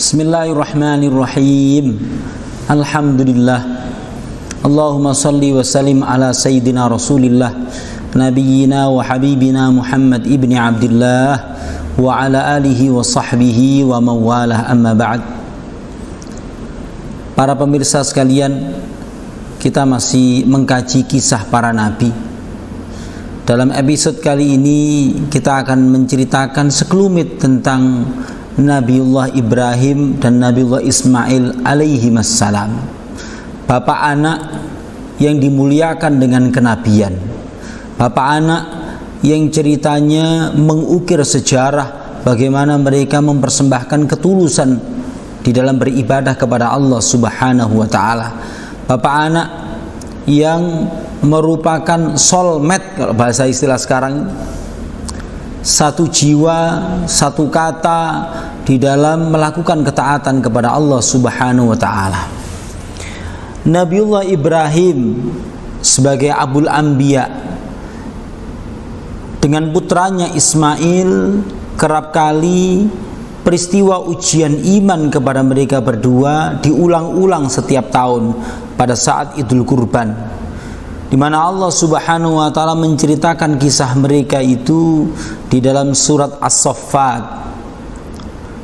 Bismillahirrahmanirrahim. Alhamdulillah. Allahumma salli wa sallim ala sayyidina Rasulillah nabiyyina wa habibina Muhammad ibni Abdullah wa ala alihi wa sahbihi wa mawalah, amma ba'd. Para pemirsa sekalian, kita masih mengkaji kisah para nabi. Dalam episode kali ini kita akan menceritakan sekelumit tentang Nabiullah Ibrahim dan Nabiullah Ismail alaihimassalam, bapak anak yang dimuliakan dengan kenabian, bapak anak yang ceritanya mengukir sejarah bagaimana mereka mempersembahkan ketulusan di dalam beribadah kepada Allah Subhanahu wa taala, bapak anak yang merupakan soulmate kalau bahasa istilah sekarang, satu jiwa, satu kata di dalam melakukan ketaatan kepada Allah Subhanahu wa taala. Nabiullah Ibrahim sebagai Abul Anbiya dengan putranya Ismail, kerap kali peristiwa ujian iman kepada mereka berdua diulang-ulang setiap tahun pada saat Idul Kurban, di mana Allah Subhanahu wa taala menceritakan kisah mereka itu di dalam surat As-Saffat.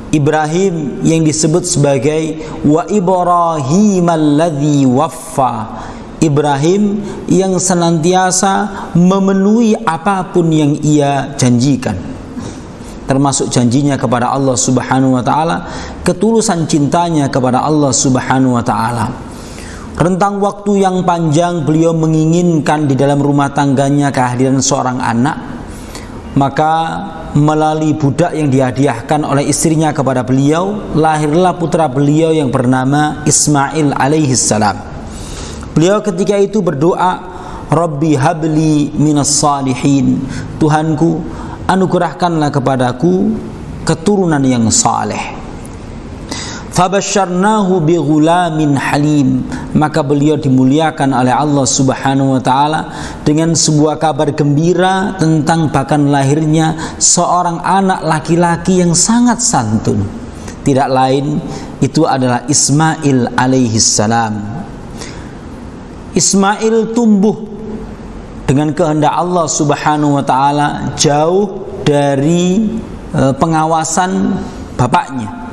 Ibrahim yang disebut sebagai wa Ibrahim alladzi waffa, Ibrahim yang senantiasa memenuhi apapun yang ia janjikan, termasuk janjinya kepada Allah Subhanahu wa taala, ketulusan cintanya kepada Allah Subhanahu wa taala. Rentang waktu yang panjang beliau menginginkan di dalam rumah tangganya kehadiran seorang anak, maka melalui budak yang dihadiahkan oleh istrinya kepada beliau, lahirlah putra beliau yang bernama Ismail alaihissalam. Beliau ketika itu berdoa, Rabbi habli minas salihin, Tuhanku anugerahkanlah kepadaku keturunan yang saleh. Fabasyarnahu bighulamin halim, maka beliau dimuliakan oleh Allah Subhanahu wa taala dengan sebuah kabar gembira tentang bahkan lahirnya seorang anak laki-laki yang sangat santun. Tidak lain itu adalah Ismail alaihissalam. Ismail tumbuh dengan kehendak Allah Subhanahu wa taala jauh dari pengawasan bapaknya.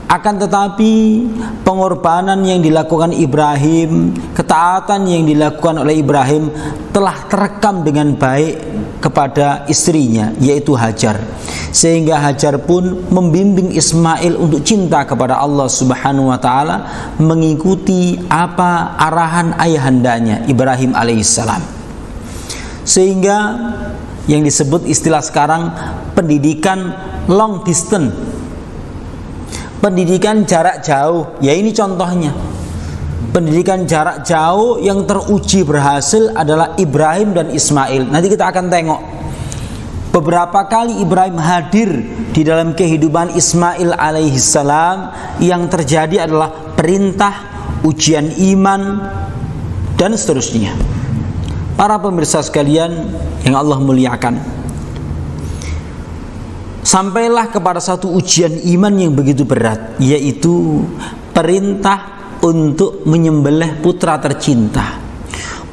Akan tetapi pengorbanan yang dilakukan Ibrahim, ketaatan yang dilakukan oleh Ibrahim telah terekam dengan baik kepada istrinya, yaitu Hajar. Sehingga Hajar pun membimbing Ismail untuk cinta kepada Allah Subhanahu wa taala, mengikuti apa arahan ayahandanya Ibrahim alaihissalam. Sehingga yang disebut istilah sekarang pendidikan long distance, pendidikan jarak jauh, ya ini contohnya. Pendidikan jarak jauh yang teruji berhasil adalah Ibrahim dan Ismail. Nanti kita akan tengok beberapa kali Ibrahim hadir di dalam kehidupan Ismail alaihissalam. Yang terjadi adalah perintah, ujian iman, dan seterusnya. Para pemirsa sekalian yang Allah muliakan, sampailah kepada satu ujian iman yang begitu berat, yaitu perintah untuk menyembelih putra tercinta.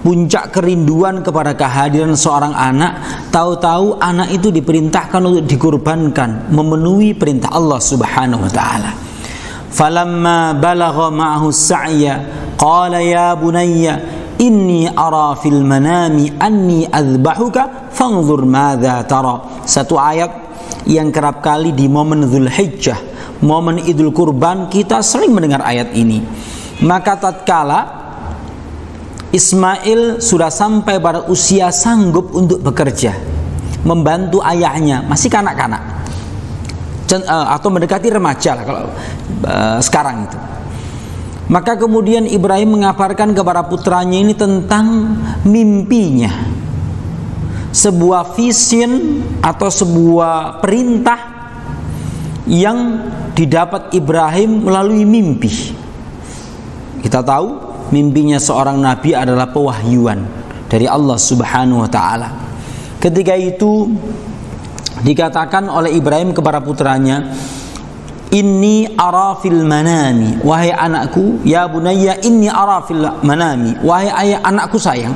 Puncak kerinduan kepada kehadiran seorang anak, tahu-tahu anak itu diperintahkan untuk dikurbankan, memenuhi perintah Allah Subhanahu wa taala. Falamma balagha ma'ahu as-sa'ya qala ya bunayya inni ara fil manami anni adbahuka fanzur madza tara. Satu ayat yang kerap kali di momen Dzulhijjah, momen Idul Kurban, kita sering mendengar ayat ini. Maka tatkala Ismail sudah sampai pada usia sanggup untuk bekerja, membantu ayahnya, masih kanak-kanak atau mendekati remaja lah kalau sekarang itu. Maka kemudian Ibrahim mengabarkan kepada putranya ini tentang mimpinya, sebuah vision atau sebuah perintah yang didapat Ibrahim melalui mimpi. Kita tahu mimpinya seorang nabi adalah pewahyuan dari Allah Subhanahu wa taala. Ketika itu dikatakan oleh Ibrahim kepada putranya, inni ara fil manami, wahai anakku, ya bunayya inni ara fil manami, wahai ayah anakku sayang,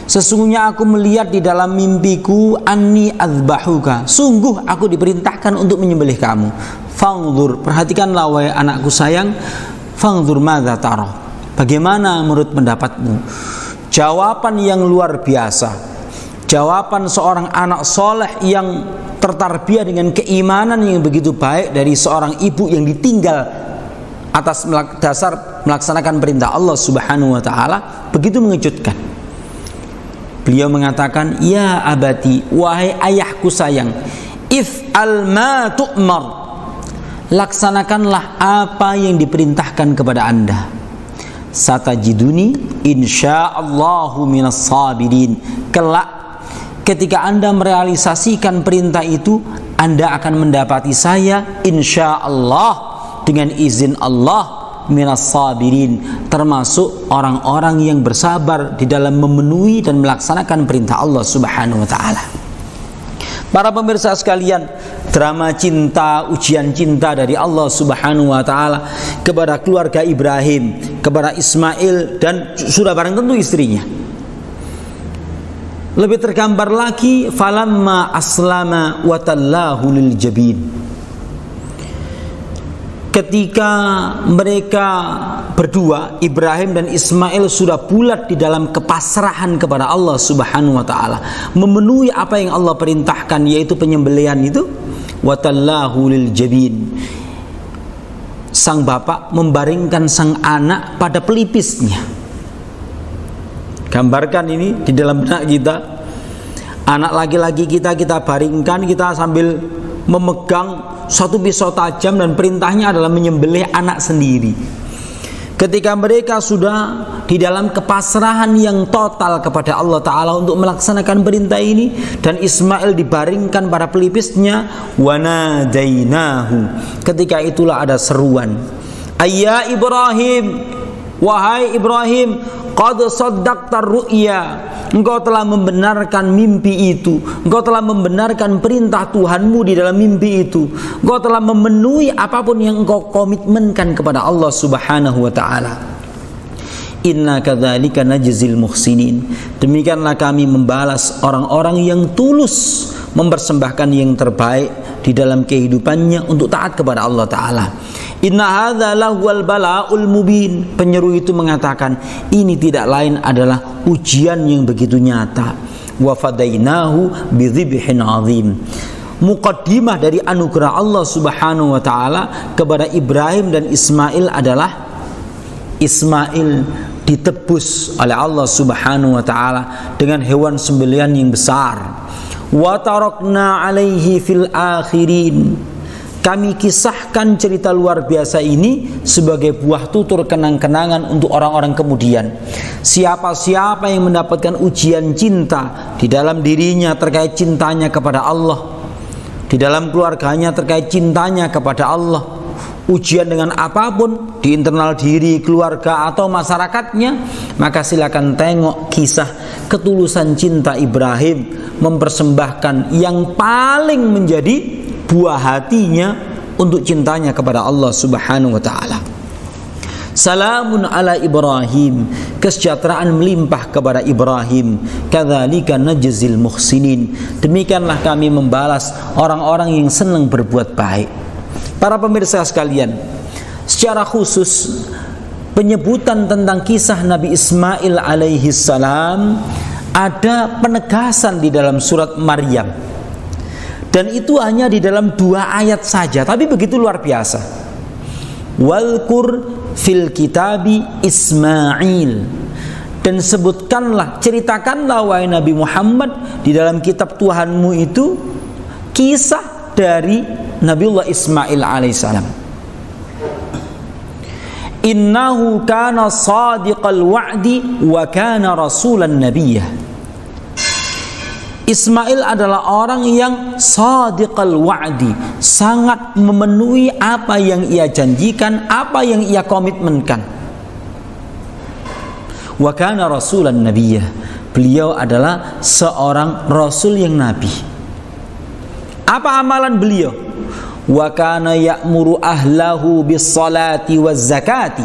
sesungguhnya aku melihat di dalam mimpiku, anni azbahuka, sungguh aku diperintahkan untuk menyembelih kamu. Fangzur, perhatikanlah wahai anakku sayang, fangzur madza tara, bagaimana menurut pendapatmu? Jawaban yang luar biasa, jawaban seorang anak soleh yang tertarbiyah dengan keimanan yang begitu baik dari seorang ibu yang ditinggal atas dasar melaksanakan perintah Allah Subhanahu wa taala, begitu mengejutkan. Beliau mengatakan, ya abati, wahai ayahku sayang, if'al ma tu'mar, laksanakanlah apa yang diperintahkan kepada anda. Satajiduni insyaallahu minas sabirin, kelak ketika anda merealisasikan perintah itu, anda akan mendapati saya insyaallah dengan izin Allah minas sabirin, termasuk orang-orang yang bersabar di dalam memenuhi dan melaksanakan perintah Allah Subhanahu wa taala. Para pemirsa sekalian, drama cinta, ujian cinta dari Allah Subhanahu wa taala kepada keluarga Ibrahim, kepada Ismail dan sudah barang tentu istrinya. Lebih tergambar lagi, falamma aslama wa tallahu lil jabin. Ketika mereka berdua, Ibrahim dan Ismail, sudah bulat di dalam kepasrahan kepada Allah Subhanahu wa taala, memenuhi apa yang Allah perintahkan, yaitu penyembelihan itu, wa tallahu lil jabin. Sang bapak membaringkan sang anak pada pelipisnya. Gambarkan ini di dalam benak kita. Anak laki-laki kita baringkan, kita sambil memegang satu pisau tajam dan perintahnya adalah menyembelih anak sendiri. Ketika mereka sudah di dalam kepasrahan yang total kepada Allah Ta'ala untuk melaksanakan perintah ini, dan Ismail dibaringkan pada pelipisnya, wanadainahu, ketika itulah ada seruan, ayya Ibrahim, wahai Ibrahim, qad saddaqtar ru'ya, engkau telah membenarkan mimpi itu, engkau telah membenarkan perintah Tuhanmu di dalam mimpi itu, engkau telah memenuhi apapun yang engkau komitmenkan kepada Allah Subhanahu wa ta'ala. Inna kadzalika najzil muhsinin, demikianlah kami membalas orang-orang yang tulus mempersembahkan yang terbaik di dalam kehidupannya untuk taat kepada Allah Ta'ala. Inna hadza lahuwal bala'ul mubin, penyeru itu mengatakan, ini tidak lain adalah ujian yang begitu nyata. Wa fadainahu bidzibhin azim, muqaddimah dari anugerah Allah Subhanahu wa taala kepada Ibrahim dan Ismail adalah Ismail ditebus oleh Allah Subhanahu wa taala dengan hewan sembelihan yang besar. Wa tarakna alaihi fil akhirin, kami kisahkan cerita luar biasa ini sebagai buah tutur kenang-kenangan untuk orang-orang kemudian. Siapa-siapa yang mendapatkan ujian cinta di dalam dirinya terkait cintanya kepada Allah, di dalam keluarganya terkait cintanya kepada Allah, ujian dengan apapun di internal diri, keluarga atau masyarakatnya, maka silakan tengok kisah ketulusan cinta Ibrahim mempersembahkan yang paling menjadi buah hatinya untuk cintanya kepada Allah Subhanahu wa taala. Salamun ala Ibrahim, kesejahteraan melimpah kepada Ibrahim. Kadzalika najzil muhsinin, demikianlah kami membalas orang-orang yang senang berbuat baik. Para pemirsa sekalian, secara khusus penyebutan tentang kisah Nabi Ismail alaihi salam ada penegasan di dalam surat Maryam. Dan itu hanya di dalam 2 ayat saja, tapi begitu luar biasa. Walkur fil kitabi Ismail, dan sebutkanlah, ceritakanlah wahai Nabi Muhammad di dalam kitab Tuhanmu itu kisah dari Nabiullah Ismail alaihissalam. Innahu kana sadiqal wa'di wa kana rasulan nabiyyah. Ismail adalah orang yang sadiqal wa'di, sangat memenuhi apa yang ia janjikan, apa yang ia komitmenkan. Wa kana rasulan nabiyyah, beliau adalah seorang rasul yang nabi. Apa amalan beliau? wa kana ya'muru ahlahu bis salati waz zakati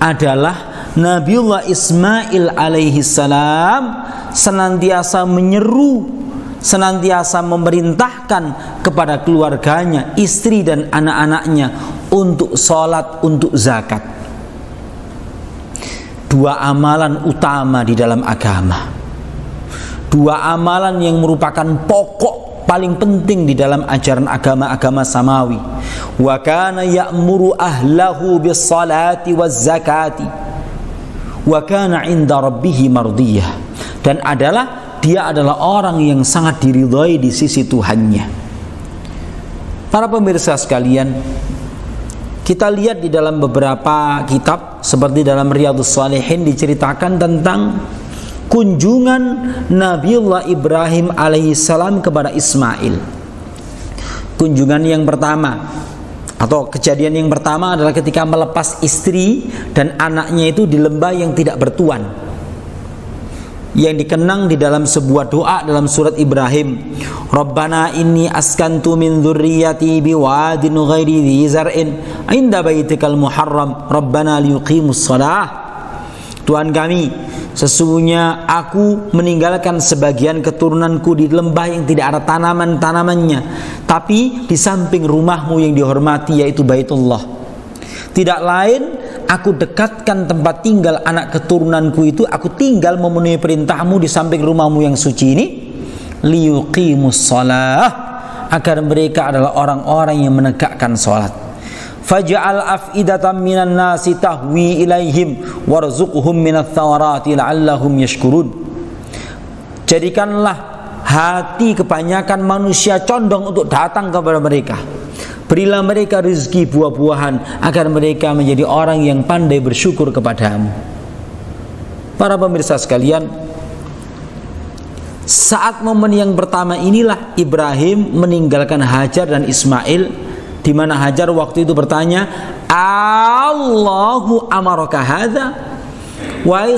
adalah Nabiullah Ismail alaihi salam senantiasa menyeru, senantiasa memerintahkan kepada keluarganya, istri dan anak-anaknya untuk sholat, untuk zakat. Dua amalan utama di dalam agama, dua amalan yang merupakan pokok paling penting di dalam ajaran agama-agama samawi. Wa kana ya'muru ahlahu bis salati waz zakati wa kana 'inda rabbih mardiyah, dan dia adalah orang yang sangat diridhai di sisi Tuhannya. Para pemirsa sekalian, kita lihat di dalam beberapa kitab seperti dalam Riyadhus Shalihin diceritakan tentang kunjungan Nabiullah Ibrahim alaihissalam kepada Ismail. Kunjungan yang pertama atau kejadian yang pertama adalah ketika melepas istri dan anaknya itu di lembah yang tidak bertuan, yang dikenang di dalam sebuah doa dalam surat Ibrahim, Rabbana inni askantu min dzurriyyati biwadin ghairi dzi zar'in 'inda baitikal muharram Rabbana liyuqimus shalah. Tuhan kami, sesungguhnya aku meninggalkan sebagian keturunanku di lembah yang tidak ada tanaman-tanamannya, tapi di samping rumahmu yang dihormati yaitu Baitullah. Tidak lain, aku dekatkan tempat tinggal anak keturunanku itu, aku tinggal memenuhi perintahmu di samping rumahmu yang suci ini, liyuqimus shalah, agar mereka adalah orang-orang yang menegakkan salat. Faj'al af'idatan minan nasi tahwi ilaihim warzuqhum minats thamarati la'allahum yashkurun. Jadikanlah hati kebanyakan manusia condong untuk datang kepada mereka. Berilah mereka rezeki buah-buahan agar mereka menjadi orang yang pandai bersyukur kepadamu. Para pemirsa sekalian, saat momen yang pertama inilah Ibrahim meninggalkan Hajar dan Ismail, di mana Hajar waktu itu bertanya, Allahu amaraka hadza? Wahai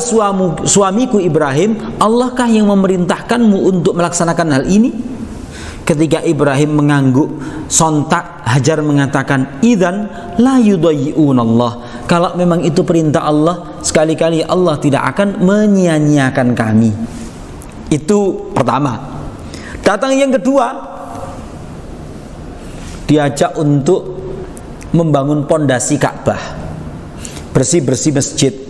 suamiku Ibrahim, Allahkah yang memerintahkanmu untuk melaksanakan hal ini? Ketika Ibrahim mengangguk, sontak Hajar mengatakan, idzan la yudayyi'unallah. Kalau memang itu perintah Allah, sekali-kali Allah tidak akan menyia-nyiakan kami. Itu pertama. Datang yang kedua, diajak untuk membangun pondasi Ka'bah, bersih-bersih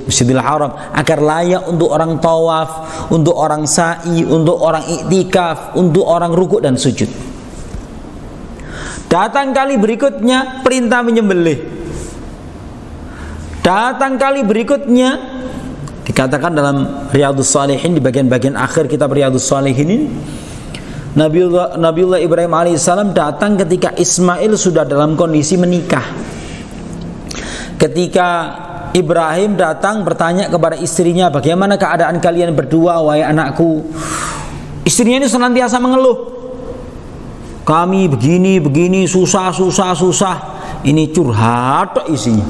Masjidil Haram agar layak untuk orang tawaf, untuk orang sa'i, untuk orang iktikaf, untuk orang rukuk dan sujud. Datang kali berikutnya perintah menyembelih. Datang kali berikutnya dikatakan dalam Riyadhus Shalihin, di bagian-bagian akhir kitab Riyadhus Shalihin ini, Nabiullah Ibrahim alaihissalam datang ketika Ismail sudah dalam kondisi menikah. Ketika Ibrahim datang bertanya kepada istrinya, bagaimana keadaan kalian berdua wahai anakku? Istrinya ini senantiasa mengeluh, kami begini, susah. Ini curhat isinya.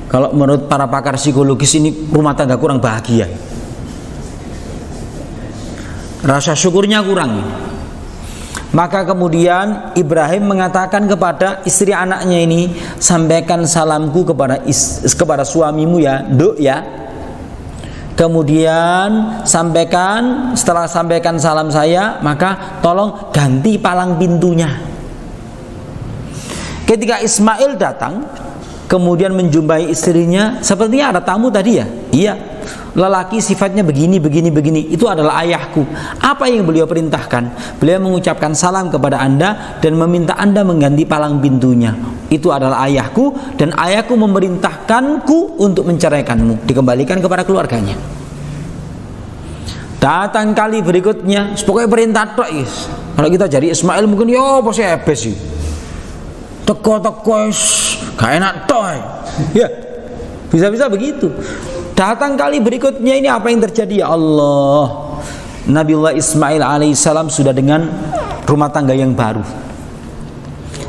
Kalau menurut para pakar psikologis ini rumah tangga kurang bahagia, rasa syukurnya kurang. Maka kemudian Ibrahim mengatakan kepada istri anaknya ini, sampaikan salamku kepada suamimu ya, Nduk ya. Kemudian setelah sampaikan salam saya, maka tolong ganti palang pintunya. Ketika Ismail datang kemudian menjumpai istrinya, sepertinya ada tamu tadi ya. Iya, lelaki sifatnya begini. Itu adalah ayahku. Apa yang beliau perintahkan? Beliau mengucapkan salam kepada Anda dan meminta Anda mengganti palang pintunya. Itu adalah ayahku, dan ayahku memerintahkanku untuk menceraikanmu, dikembalikan kepada keluarganya. Datang kali berikutnya, pokoknya perintah tok is. Kalau kita jadi Ismail mungkin yo pasti hebes sih. Teko gak enak tok. Ya, bisa-bisa begitu. Datang kali berikutnya ini apa yang terjadi? Ya Allah, Nabiullah Ismail alaihissalam sudah dengan rumah tangga yang baru,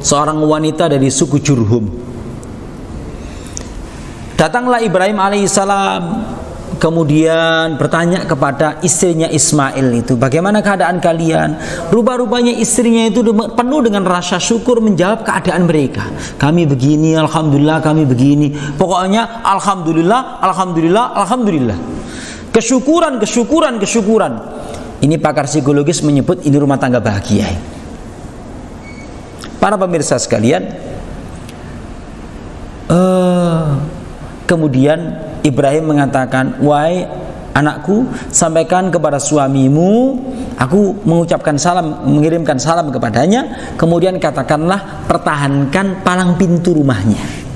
seorang wanita dari suku Jurhum. Datanglah Ibrahim alaihissalam kemudian bertanya kepada istrinya Ismail itu, bagaimana keadaan kalian? Rupa-rupanya istrinya itu penuh dengan rasa syukur menjawab keadaan mereka. Kami begini, alhamdulillah, kami begini. Pokoknya alhamdulillah, alhamdulillah, alhamdulillah. Kesyukuran, kesyukuran, kesyukuran. Ini pakar psikologis menyebut ini rumah tangga bahagia. Para pemirsa sekalian, kemudian Ibrahim mengatakan, wahai anakku, sampaikan kepada suamimu, aku mengucapkan salam, mengirimkan salam kepadanya, kemudian katakanlah pertahankan palang pintu rumahnya.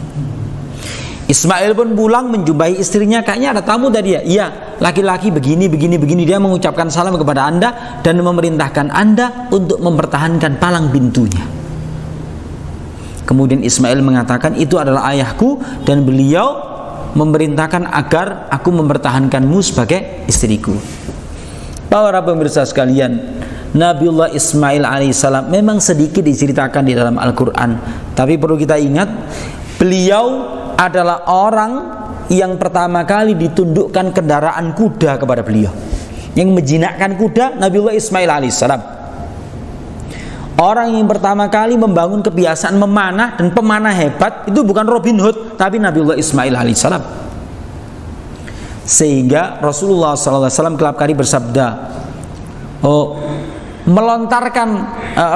Ismail pun pulang menjumpai istrinya, kayaknya ada tamu tadi ya. Iya, laki-laki begini, begini, begini. Dia mengucapkan salam kepada Anda dan memerintahkan Anda untuk mempertahankan palang pintunya. Kemudian Ismail mengatakan, itu adalah ayahku dan beliau memerintahkan agar aku mempertahankanmu sebagai istriku. Para pemirsa sekalian, Nabiullah Ismail alaihissalam memang sedikit diceritakan di dalam Al-Quran, tapi perlu kita ingat, beliau adalah orang yang pertama kali ditundukkan kendaraan kuda kepada beliau. Yang menjinakkan kuda Nabiullah Ismail alaihissalam. Orang yang pertama kali membangun kebiasaan memanah dan pemanah hebat itu bukan Robin Hood, tapi Nabiullah Ismail alaihissalam. Sehingga Rasulullah SAW kelak kali bersabda,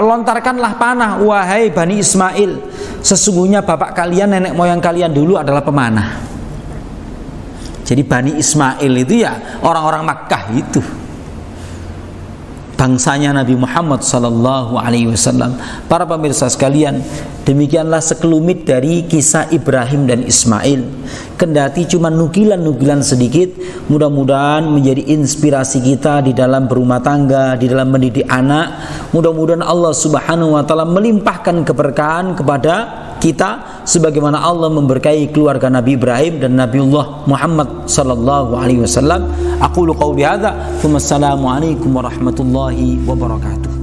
lontarkanlah panah wahai Bani Ismail, sesungguhnya bapak kalian, nenek moyang kalian dulu adalah pemanah. Jadi Bani Ismail itu ya orang-orang Makkah itu, bangsanya Nabi Muhammad SAW. Para pemirsa sekalian, demikianlah sekelumit dari kisah Ibrahim dan Ismail. Kendati cuma nukilan-nukilan sedikit, mudah-mudahan menjadi inspirasi kita di dalam berumah tangga, di dalam mendidik anak. Mudah-mudahan Allah Subhanahu wa taala melimpahkan keberkahan kepada kita sebagaimana Allah memberkahi keluarga Nabi Ibrahim dan Nabiullah Muhammad sallallahu alaihi wasallam. Aqulu qauli hadza, tsumma assalamu alaikum warahmatullahi wabarakatuh.